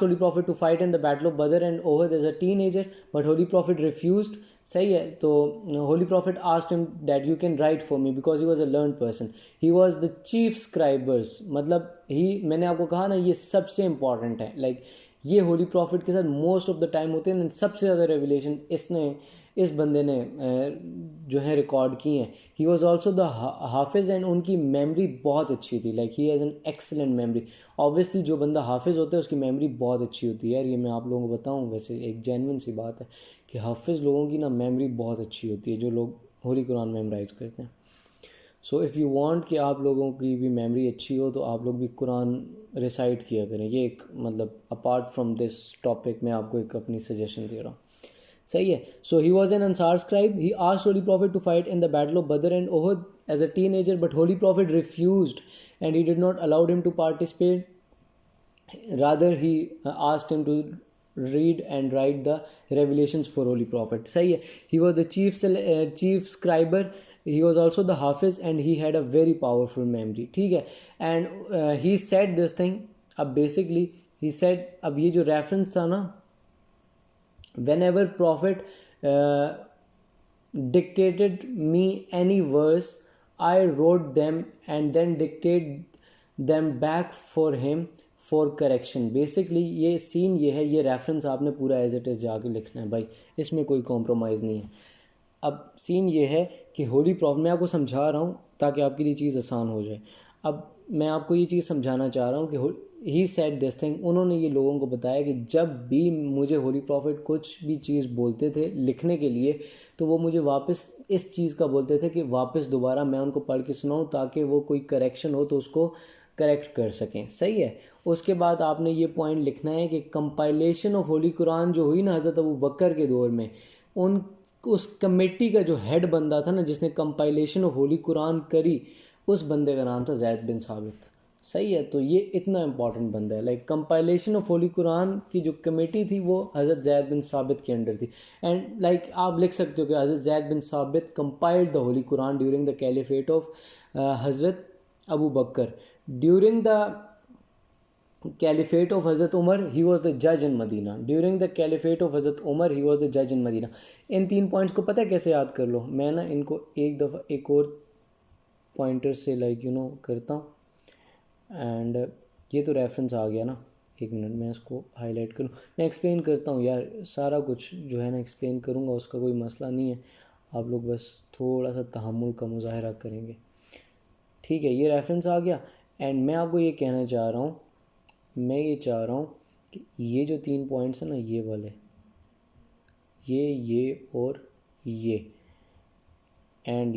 holy prophet to fight in the battle of Badr and Uhud as a teenager, but holy prophet refused, صحیح ہے. تو holy prophet asked him that you can write for me, because he was a learned person. He was the chief scribers, میں نے آپ کو کہا نا یہ سب سے امپورٹنٹ ہے. یہ ہولی پروفٹ کے ساتھ موسٹ آف دا ٹائم ہوتے ہیں, سب سے زیادہ ریویلیشن اس بندے نے جو ہے ریکارڈ کی ہیں. ہی واز آلسو دا حافظ, اینڈ ان کی میمری بہت اچھی تھی. He has an excellent memory. Obviously جو بندہ حافظ ہوتا ہے اس کی میمری بہت اچھی ہوتی ہے. یار یہ میں آپ لوگوں کو بتاؤں, ویسے ایک جینوئن سی بات ہے کہ حافظ لوگوں کی نا میمری بہت اچھی ہوتی ہے, جو لوگ ہولی قرآن میمورائز کرتے ہیں. سو اف یو وانٹ کہ آپ لوگوں کی بھی میمری اچھی ہو, تو آپ لوگ بھی قرآن ریسائٹ کیا کریں. یہ ایک اپارٹ فرام دس ٹاپک میں آپ کو ایک اپنی سجیشن دے رہا ہوں, صحیح ہے. So he was an Ansar scribe. He asked holy prophet to fight in the battle of Badr and Uhud as a teenager, but holy prophet refused and he did not allowed him to participate. Rather he asked him to read and write the revelations for Holy Prophet, صحیح ہے. He was the chief scriber. He was also the hafiz and he had a very powerful memory, ٹھیک ہے. And he said this thing. اب basically he said, اب یہ جو reference تھا نا, whenever Prophet dictated me any verse, I wrote them and then dictated them back for him for correction. Basically یہ scene یہ ہے, یہ ریفرنس آپ نے پورا ایز اٹ از جا کے لکھنا ہے بھائی, اس میں کوئی کمپرومائز نہیں ہے. اب سین یہ ہے کہ ہولی پروفٹ, میں آپ کو سمجھا رہا ہوں تاکہ آپ کے لیے چیز آسان ہو جائے. اب میں آپ کو یہ چیز سمجھانا چاہ رہا ہوں کہ ہی سیڈ دس تھنگ, انہوں نے یہ لوگوں کو بتایا کہ جب بھی مجھے ہولی پروفٹ کچھ بھی چیز بولتے تھے لکھنے کے لیے, تو وہ مجھے واپس اس چیز کا بولتے تھے کہ واپس دوبارہ میں ان کو پڑھ کے سناؤں, تاکہ وہ کوئی کریکشن ہو تو اس کو کریکٹ کر سکیں, صحیح ہے. اس کے بعد آپ نے یہ پوائنٹ لکھنا ہے کہ کمپائلیشن آف ہولی قرآن جو ہوئی نا حضرت ابو بکر کے دور میں, اس کمیٹی کا جو ہیڈ بندہ تھا نا, جس نے کمپائلیشن آف ہولی قرآن کری, اس بندے کا نام تھا زید بن ثابت. صحیح ہے. تو یہ اتنا امپورٹنٹ بندہ ہے. لائک کمپائلیشن آف ہولی قرآن کی جو کمیٹی تھی وہ حضرت زید بن ثابت کے انڈر تھی. اینڈ لائک آپ لکھ سکتے ہو کہ حضرت Zaid bin Thabit compiled the holy Quran during the caliphate of حضرت Abu Bakr. During the Caliphate of Hazrat Umar, he was the judge in Medina. During the Caliphate of Hazrat Umar, he was the judge in Medina. In 3 points کو پتہ ہے کیسے یاد کر لو. میں نا ان کو ایک دفعہ ایک اور پوائنٹر سے کرتا ہوں. اینڈ یہ تو ریفرنس آ گیا نا. ایک منٹ میں اس کو ہائی لائٹ کروں. میں ایکسپلین کرتا ہوں یار, سارا کچھ جو ہے نا ایکسپلین کروں گا, اس کا کوئی مسئلہ نہیں ہے. آپ لوگ بس تھوڑا سا تحمل کا مظاہرہ کریں گے. ٹھیک ہے, یہ ریفرنس آ گیا. اینڈ میں آپ کو یہ کہنا چاہ رہا ہوں, میں یہ چاہ رہا ہوں کہ یہ جو 3 پوائنٹس ہیں نا, یہ والے, یہ اور یہ اینڈ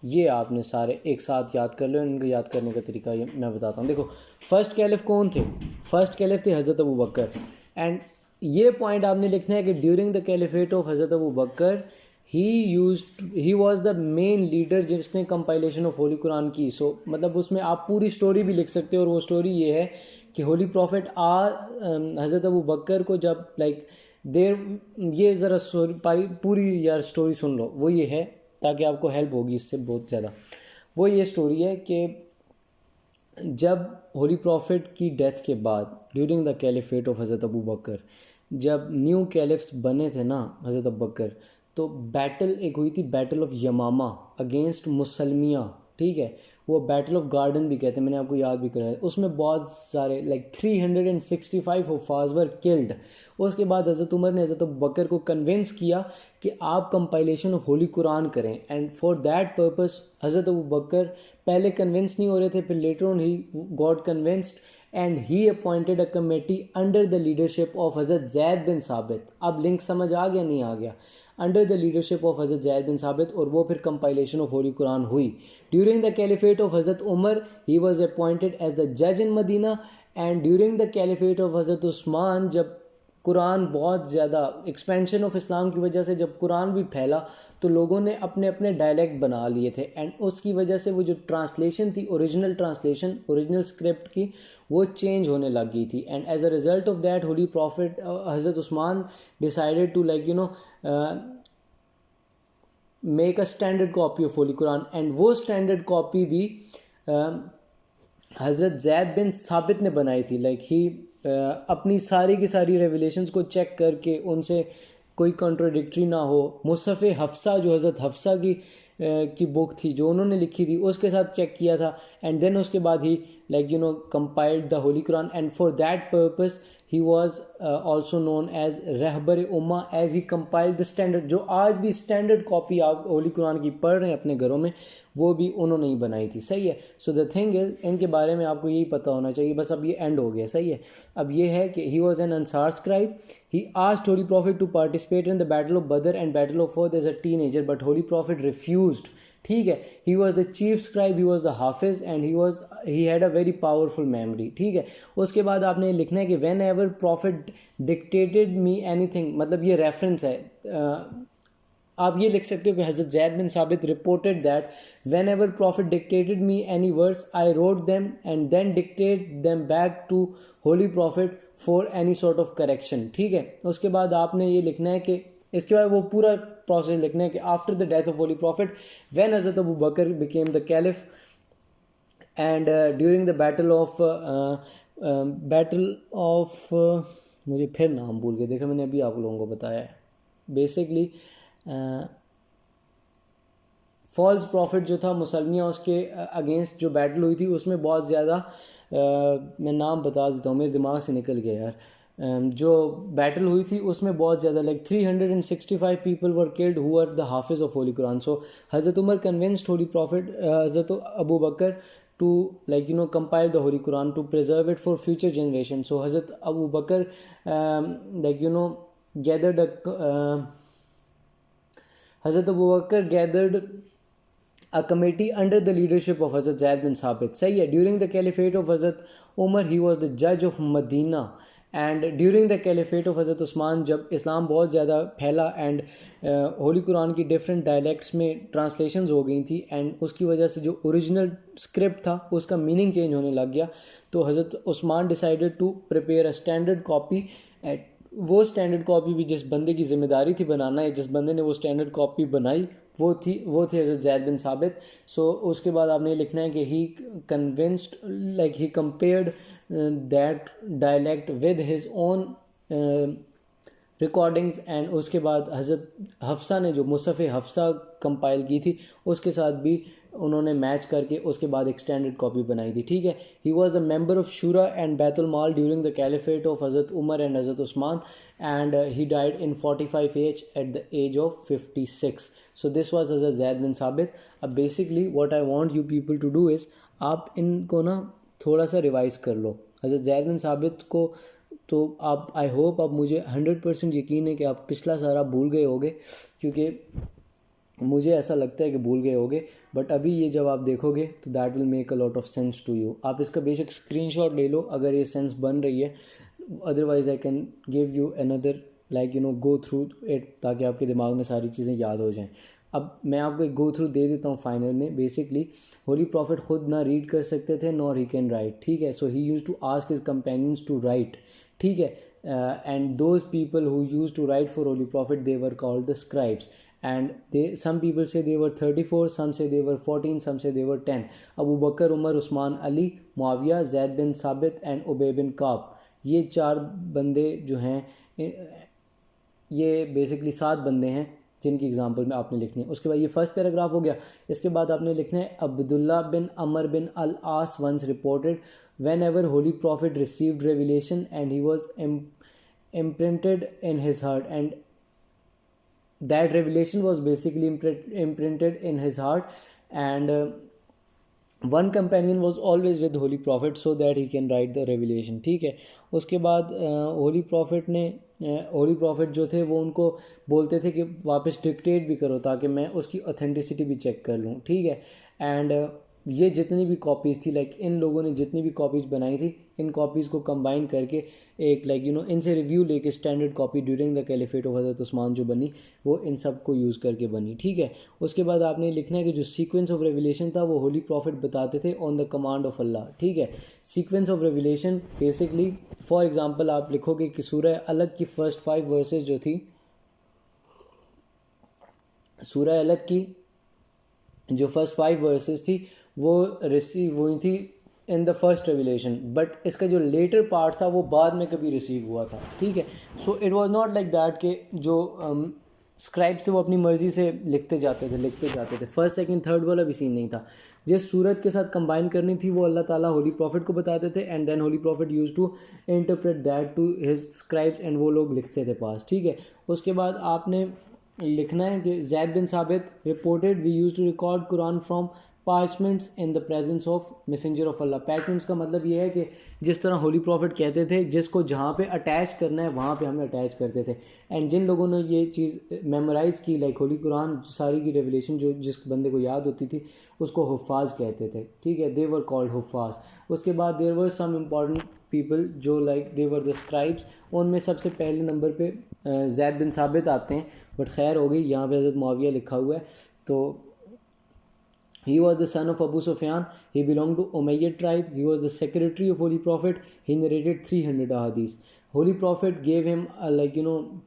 یہ آپ نے سارے ایک ساتھ یاد کر لو. ان کو یاد کرنے کا طریقہ یہ میں بتاتا ہوں. دیکھو, فرسٹ کیلف کون تھے؟ فرسٹ کیلف تھے حضرت ابو بکر. اینڈ یہ پوائنٹ آپ نے لکھنا ہے کہ ڈیورنگ دا کیلیفیٹ آف حضرت Abu Bakr he was the main leader جس نے کمپائلیشن آف ہولی قرآن کی. سو مطلب اس میں آپ پوری سٹوری بھی لکھ سکتے ہو, اور وہ سٹوری یہ ہے کہ ہولی پروفٹ حضرت ابو بکر کو جب یہ ذرا پوری یار سٹوری سن لو. وہ یہ ہے تاکہ آپ کو ہیلپ ہوگی اس سے بہت زیادہ. وہ یہ سٹوری ہے کہ جب ہولی پروفٹ کی ڈیتھ کے بعد ڈیورنگ دا کیلیفیٹ آف حضرت ابو بکر, جب نیو کیلفس بنے تھے نا حضرت ابو بکر, تو بیٹل ایک ہوئی تھی, بیٹل آف یمامہ اگینسٹ مسلمیہ. ٹھیک ہے, وہ بیٹل آف گارڈن بھی کہتے ہیں, میں نے آپ کو یاد بھی کرایا. اس میں بہت سارے 365 حفاظ ور کلڈ. اس کے بعد حضرت عمر نے حضرت ابو بکر کو کنونس کیا کہ آپ کمپائلیشن آف ہولی قرآن کریں. اینڈ فار دیٹ پرپز حضرت ابو بکر پہلے کنونس نہیں ہو رہے تھے, پھر later on he got convinced and he appointed a committee under the leadership of حضرت زید بن ثابت. اب لنک سمجھ آ گیا نہیں آ گیا؟ انڈر دا لیڈرشپ آف حضرت زید بن ثابت, اور وہ پھر کمپائلیشن آف ہولی قرآن ہوئی. During the caliphate of Hazrat Umar he was appointed as the جج in Madinah. And during the caliphate of Hazrat Usman, جب قرآن بہت زیادہ ایکسپینشن آف اسلام کی وجہ سے جب قرآن بھی پھیلا تو لوگوں نے اپنے اپنے ڈائلیکٹ بنا لیے تھے. اینڈ اس کی وجہ سے وہ جو ٹرانسلیشن تھی, اوریجنل ٹرانسلیشن, اوریجنل اسکرپٹ کی, وہ چینج ہونے لگ گئی تھی. And as a result of that holy prophet Hazrat Usman decided to make a standard copy of holy Quran. And وہ اسٹینڈرڈ کاپی بھی حضرت زید بن ثابت نے بنائی تھی. ہی اپنی ساری کی ساری ریویلیشنز کو چیک کر کے ان سے کوئی کنٹراڈکٹری نہ ہو. مصحف حفصہ جو حضرت حفصہ کی بک تھی جو انہوں نے لکھی تھی, اس کے ساتھ چیک کیا تھا. اینڈ دین اس کے بعد ہی compiled the holy Quran, and for that purpose he was also known as رہبر امہ, as he compiled the standard. جو آج بھی اسٹینڈرڈ کاپی آپ ہولی قرآن کی پڑھ رہے ہیں اپنے گھروں میں, وہ بھی انہوں نے ہی بنائی تھی. صحیح ہے. سو دا تھنگ از, ان کے بارے میں آپ کو یہی پتہ ہونا چاہیے. بس اب یہ اینڈ ہو گیا. صحیح ہے. اب یہ ہے کہ he was an Ansar scribe. He asked Holy Prophet to participate in the battle of Badr and battle of Uhud as a teenager, but Holy Prophet refused. ٹھیک ہے. He was the chief scribe, he was the hafiz, and he had a very powerful memory. ٹھیک ہے. اس کے بعد آپ نے لکھنا ہے کہ whenever prophet dictated me anything, مطلب یہ ریفرنس ہے. آپ یہ لکھ سکتے ہو کہ حضرت زید بن ثابت reported that whenever prophet dictated me any verse, I wrote them and then dictate them back to holy prophet for any sort of correction. ٹھیک ہے. اس کے بعد آپ نے یہ لکھنا ہے کہ اس کے بعد وہ پورا پروسیس لکھنا ہے کہ after the death of holy prophet when Hazrat Abu Bakr became the caliph and during the battle of مجھے پھر نام بھول گئے. دیکھا میں نے ابھی آپ لوگوں کو بتایا ہے. بیسکلی فالس پروفٹ جو تھا مسلمیہ, اس کے اگینسٹ جو بیٹل ہوئی تھی اس میں بہت زیادہ میں نام بتا دیتا ہوں, میرے دماغ سے نکل گیا یار. جو بیٹل ہوئی تھی اس میں بہت زیادہ 365 people were killed who were the hafiz of Holy Quran. So حضرت عمر convinced Holy Prophet حضرت Abu Bakr to compile the Holy Quran to preserve it for future generations. So حضرت ابو بکر حضرت Abu Bakr gathered a committee under the leadership of Hazrat Zaid bin Sabit. صحیح ہے. During the caliphate of Hazrat Umar, he was the judge of Medina. And during the caliphate of Hazrat Usman جب اسلام بہت زیادہ پھیلا and holy قرآن کی different dialects میں translations ہو گئی تھیں اینڈ اس کی وجہ سے جو اوریجنل اسکرپٹ تھا اس کا میننگ چینج ہونے لگ گیا, تو Hazrat Usman decided to prepare a standard copy. وہ اسٹینڈرڈ کاپی بھی جس بندے کی ذمہ داری تھی بنانا ہے, جس بندے نے وہ اسٹینڈرڈ کاپی بنائی وہ تھے حضرت زید بن ثابت. سو اس کے بعد آپ نے لکھنا ہے کہ he convinced like he compared that dialect with his own recordings, and اس کے بعد حضرت حفصہ نے جو مصحف حفصہ کمپائل کی تھی اس کے ساتھ بھی انہوں نے میچ کر کے اس کے بعد ایک اسٹینڈرڈ کاپی بنائی تھی. ٹھیک ہے, he was a member of شورا اینڈ بیت المال during the caliphate of Hazrat Umar and Hazrat Usman, and he died in 45 age at the age of 56. So this was Hazrat Zaid bin Thabit. اب basically what I want you people to do is, آپ ان کو نا تھوڑا سا revise کر لو. حضرت Zaid bin ثابت کو تو آپ آئی ہوپ آپ مجھے 100% یقین ہے کہ آپ پچھلا سارا بھول گئے ہوگے, کیونکہ مجھے ایسا لگتا ہے کہ بھول گئے ہوگے, بٹ ابھی یہ جب آپ دیکھو گے تو that will make a lot of sense to you. آپ اس کا بے شک اسکرین شاٹ لے لو اگر یہ سینس بن رہی ہے, otherwise I can give you another like go through it تاکہ آپ کے دماغ میں ساری چیزیں یاد ہو جائیں. اب میں آپ کو ایک گو تھرو دے دیتا ہوں فائنل میں. بیسکلی ہولی پروفٹ خود نہ ریڈ کر سکتے تھے نور ہی کین رائٹ. ٹھیک ہے, so he used to ask his companions to write. ٹھیک ہے, and those people who used to write for holy prophet they were called the scribes, and some people say they were 34, some say they were 14, some say they were 10. Abu Bakr, Umar, Usman, Ali, Muawiyah, Zaid bin Sabit and Ubay bin Ka'b. یہ 4 بندے جو ہیں, یہ basically 7 بندے ہیں جن کی example میں آپ نے لکھنی ہے. اس کے بعد یہ فرسٹ پیراگراف ہو گیا. اس کے بعد آپ نے لکھنا ہے عبداللہ بن عمر بن العاص once reported whenever holy prophet received revelation and he was imprinted in his heart, and that revelation was basically imprinted in his heart, and one companion was always with holy prophet so that he can write the revelation. ٹھیک ہے, اس کے بعد holy prophet جو تھے وہ ان کو بولتے تھے کہ واپس ڈکٹیٹ بھی کرو تاکہ میں اس کی اوتھینٹسٹی بھی چیک کر لوں. ٹھیک ہے, اینڈ یہ جتنی بھی کاپیز تھی لائک ان لوگوں نے جتنی بھی کاپیز بنائی تھی ان کاپیز کو کمبائن کر کے ایک لائک ان سے ریویو لے کے standard copy during the caliphate of Hazrat عثمان جو بنی وہ ان سب کو یوز کر کے بنی. ٹھیک ہے, اس کے بعد آپ نے لکھنا ہے کہ جو سیکوینس آف ریویلیشن تھا وہ ہولی پروفٹ بتاتے تھے آن دا کمانڈ آف اللہ. ٹھیک ہے, sequence of revelation basically for example آپ لکھو گے کہ سورہ الگ کی فرسٹ 5 ورسز جو تھی, سورہ الگ کی جو فرسٹ 5 ورسز تھی وہ ریسیو ہوئی تھی ان دا فرسٹ ریویلیشن, بٹ اس کا جو لیٹر پارٹ تھا وہ بعد میں کبھی ریسیو ہوا تھا. ٹھیک ہے, so it was not like that کہ جو اسکرائبس تھے وہ اپنی مرضی سے لکھتے جاتے تھے. فرسٹ سیکنڈ تھرڈ والا بھی سین نہیں تھا. جس صورت کے ساتھ کمبائن کرنی تھی وہ اللہ تعالیٰ ہولی پروفٹ کو بتاتے تھے, and then holy prophet used to interpret that to his scribes, and وہ لوگ لکھتے تھے پاس. ٹھیک ہے, اس کے بعد آپ نے لکھنا ہے کہ Zaid bin Thabit reported we used to record Quran from parchments in the presence of messenger of Allah. Parchments کا مطلب یہ ہے کہ جس طرح ہولی پروفٹ کہتے تھے جس کو جہاں پہ اٹیچ کرنا ہے وہاں پہ ہمیں اٹیچ کرتے تھے, اینڈ جن لوگوں نے یہ چیز میمورائز کی لائک ہولی قرآن ساری کی ریولیشن جو جس بندے کو یاد ہوتی تھی اس کو حفاظ کہتے تھے. ٹھیک ہے, دے ور کالڈ حفاظ. اس کے بعد دیر ور سم امپورٹنٹ پیپل جو لائک دے ور دا اسکرائبس, ان میں سب سے پہلے نمبر پہ زید بن ثابت آتے ہیں, بٹ خیر ہو گئی یہاں پہ حضرت معاویہ لکھا ہوا ہے. تو he was the son of Abu Sufyan, he belonged to Umayyad tribe, he was the secretary of Holy Prophet, he narrated 300 ahadith. Holy Prophet gave him a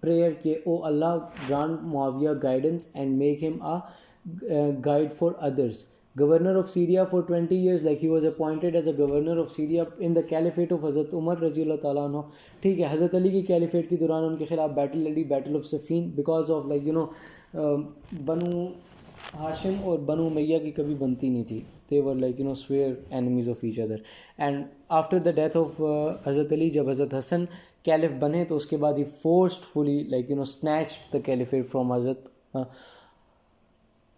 prayer ke oh Allah grant Muawiyah guidance and make him a guide for others. Governor of Syria for 20 years, like he was appointed as a governor of Syria in the caliphate of Hazrat Umar رضی اللہ تعالیٰ عنہ. ٹھیک ہے, حضرت علی کی caliphate کے دوران ان کے خلاف بیٹل لڑی, battle of Siffin, because of بنو ہاشم اور بنو امیہ کی کبھی بنتی نہیں تھی. they were swear enemies of each other. and after the death of حضرت علی, جب حضرت حسن کیلف بنے تو اس کے بعد ہی forcefully snatched the caliphate from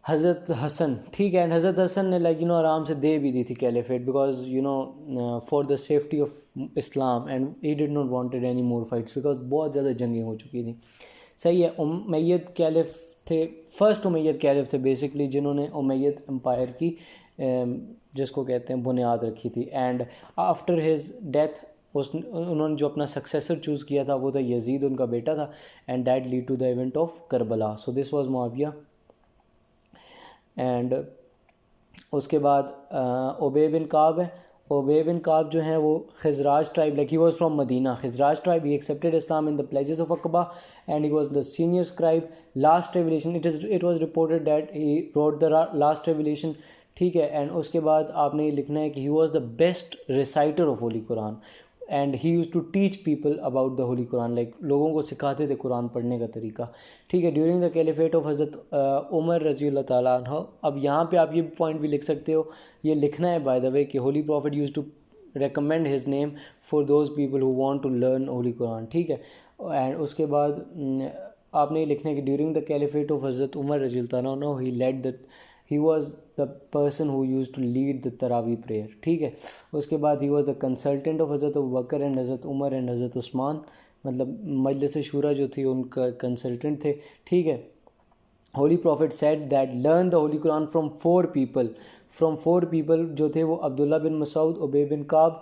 حضرت حسن. ٹھیک ہے, اینڈ حضرت حسن نے آرام سے دے بھی دی تھی caliphate because for the safety of Islam, and he did not wanted any more fights because بہت زیادہ جنگیں ہو چکی تھیں. صحیح ہے, امیید کیلف تھے, فرسٹ امیید کیلف تھے بیسکلی جنہوں نے امیید امپائر کی جس کو کہتے ہیں بنیاد رکھی تھی. اینڈ آفٹر ہز ڈیتھ انہوں نے جو اپنا سکسیسر چوز کیا تھا وہ تھا یزید، ان کا بیٹا تھا. And that lead to the event of Karbala. So this was Muawiyah. And اس کے بعد ابی بن کعب ہے. ابی بن کعب جو ہیں وہ Khazraj tribe, like he was from Madinah, Khazraj tribe. He accepted Islam in the pledges of Aqabah and he was the senior scribe. Last revelation it was reported that he wrote the last revelation. ٹھیک ہے. And اس کے بعد آپ نے یہ لکھنا ہے کہ he was the best reciter of holy Quran and he used to teach people about the holy Quran, like لوگوں کو سکھاتے تھے قرآن پڑھنے کا طریقہ. ٹھیک ہے. During the caliphate of Hazrat عمر رضی اللہ تعالیٰ عنہ. اب یہاں پہ آپ یہ پوائنٹ بھی لکھ سکتے ہو، یہ لکھنا ہے بائی دا وے کہ holy prophet used to recommend his name for those people who want to learn holy Quran. ٹھیک ہے. اینڈ اس کے بعد آپ نے یہ لکھنا ہے کہ during the caliphate of Hazrat عمر رضی اللہ تعالیٰ عنہ he led that he was the person who used to lead the Tarawih prayer. ٹھیک ہے. اس کے بعد he was the consultant of حضرت ابوبکر and حضرت عمر and حضرت عثمان، مطلب مجلس شورا جو تھی ان کا کنسلٹنٹ تھے. ٹھیک ہے. Holy prophet said that learn the Holy Quran from four people جو تھے وہ عبداللہ بن مسعود، ابی بن کعب،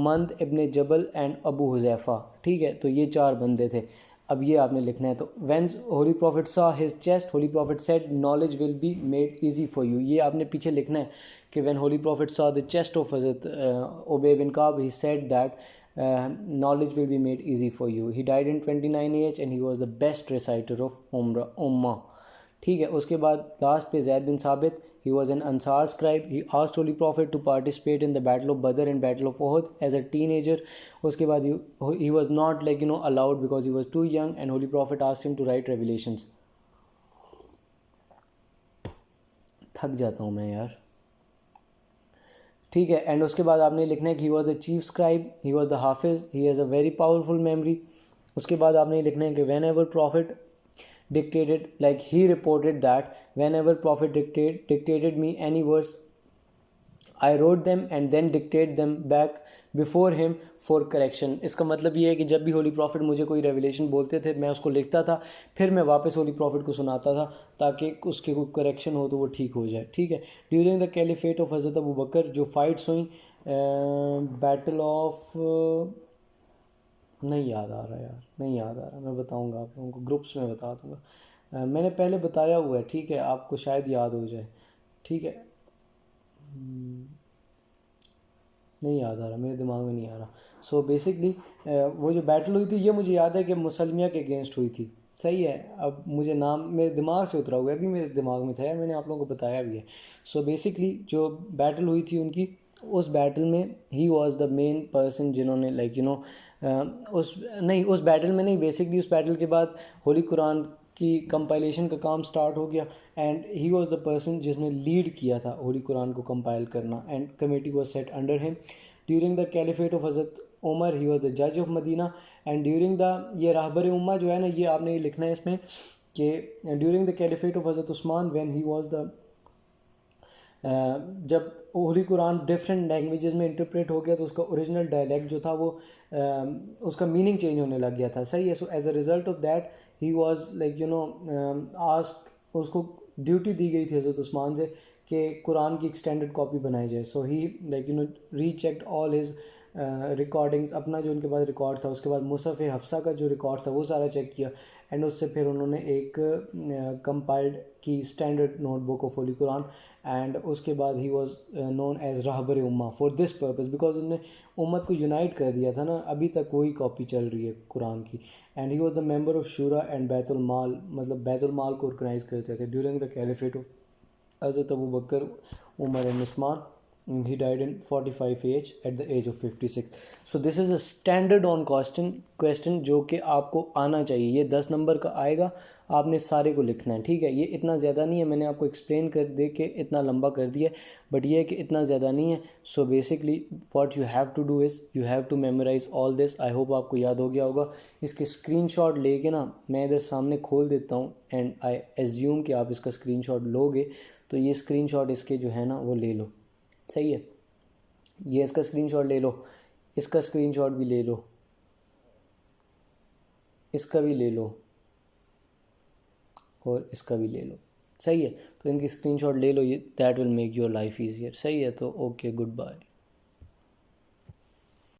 مند ابن جبل اینڈ ابو حذیفہ. ٹھیک ہے. تو یہ 4 بندے تھے. اب یہ آپ نے لکھنا ہے. تو when holy prophet saw his chest, holy prophet said knowledge will be made easy for you. یہ آپ نے پیچھے لکھنا ہے کہ when holy prophet saw the chest of حضرت ابی bin Kaab he said that knowledge will be made easy for you. He died in 29 age and he was the best reciter of Ummah. ٹھیک ہے. اس کے بعد last پہ زید bin ثابت. He was an Ansar scribe. He asked Holy Prophet to participate in the Battle of Badr and Battle of Uhud as a teenager. اس کے بعد he was not allowed because he was too young and Holy Prophet asked him to write revelations. تھک جاتا ہوں میں یار. ٹھیک ہے. And اس کے بعد آپ نے لکھنا ہے کہ he was the chief scribe, he was the hafiz, he has a very powerful memory. اس کے بعد آپ نے لکھنا ہے کہ whenever Prophet dictated, like he reported that whenever Prophet dictated me any verse, I wrote them and then dictate them back before him for correction. اس کا مطلب یہ ہے کہ جب بھی ہولی پروفٹ مجھے کوئی ریویلیشن بولتے تھے میں اس کو لکھتا تھا، پھر میں واپس ہولی پروفٹ کو سناتا تھا تاکہ اس کی کوئی کریکشن ہو تو وہ ٹھیک ہو جائے. ٹھیک ہے. ڈیورنگ دا کیلیفیٹ آف حضرت ابو بکر جو فائٹس ہوئیں، بیٹل آف نہیں یاد آ رہا یار، نہیں یاد آ رہا، میں بتاؤں گا آپ لوگوں کو، گروپس میں بتا دوں گا. میں نے پہلے بتایا ہوا ہے. ٹھیک ہے. آپ کو شاید یاد ہو جائے. ٹھیک ہے. نہیں یاد آ رہا، میرے دماغ میں نہیں آ رہا. سو بیسکلی وہ جو بیٹل ہوئی تھی یہ مجھے یاد ہے کہ مسلمیہ کے اگینسٹ ہوئی تھی. صحیح ہے. اب مجھے نام میرے دماغ سے اترا ہوا ہے، ابھی میرے دماغ میں تھا یار، میں نے آپ لوگوں کو بتایا بھی ہے. سو بیسکلی جو بیٹل ہوئی تھی ان کی، اس بیٹل میں ہی واز دا مین پرسن جنہوں نے اس بیٹل میں نہیں، بیسکلی اس بیٹل کے بعد ہولی قرآن کی کمپائلیشن کا کام سٹارٹ ہو گیا and he was the person جس نے لیڈ کیا تھا ہولی قرآن کو کمپائل کرنا and committee was set under him. During the caliphate of Hazrat Umar he was the جج of Madina and during the, یہ راہبر امہ جو ہے نا، یہ آپ نے یہ لکھنا ہے اس میں کہ during the caliphate of Hazrat Usman when he was دا، جب ہولی قرآن ڈفرینٹ لینگویجز میں انٹرپریٹ ہو گیا تو اس کا اوریجنل ڈائلیکٹ جو تھا وہ اس کا میننگ چینج ہونے لگ گیا تھا. صحیح ہے. So as a result of that he was asked, اس کو ڈیوٹی دی گئی تھی حضرت عثمان سے کہ قرآن کی ایکسٹینڈڈ کاپی بنائی جائے. سو ہی ری چیکڈ آل ہز ریکارڈنگس، اپنا جو ان کے پاس ریکارڈ تھا، اس کے بعد مصحف حفصہ کا جو ریکارڈ تھا وہ سارا چیک کیا اینڈ اس سے پھر انہوں نے ایک کمپائلڈ کی standard notebook of holy Quran and اس کے بعد ہی واز نون ایز راہبر امہ فار دس پرپز، بیکاز انہوں نے امت کو یونائٹ کر دیا تھا نا. ابھی تک وہی کاپی چل رہی ہے قرآن کی. And he was the member of شورا اینڈ بیت المال، مطلب بیت المال کو آرگنائز کرتے تھے ڈیورنگ دا کیلیفیٹ آف حضرت Abu Bakr Umar and Usman. He died in 45 age at the age of 56. So this is a standard on question جو کہ آپ کو آنا چاہیے. یہ 10 نمبر کا آئے گا، آپ نے سارے کو لکھنا ہے. ٹھیک ہے. یہ اتنا زیادہ نہیں ہے، میں نے آپ کو ایکسپلین کر دے کے اتنا لمبا کر دیا، بٹ یہ ہے کہ اتنا زیادہ نہیں ہے. So basically what you have to do is you have to memorize all this. I hope آپ کو یاد ہو گیا ہوگا. اس کے اسکرین شاٹ لے کے نا میں ادھر سامنے کھول دیتا ہوں اینڈ آئی ایزیوم کہ آپ اس کا اسکرین شاٹ لو گے. تو یہ اسکرین شاٹ اس کے جو ہے نا وہ لے لو. صحیح ہے. یہ اس کا اسکرین شاٹ لے لو، اس کا اسکرین شاٹ بھی لے لو، اس کا بھی لے لو اور اس کا بھی لے لو. صحیح ہے. تو ان کی اسکرین شاٹ لے لو، یہ that will make your life easier. صحیح ہے. تو اوکے، گڈ بائے.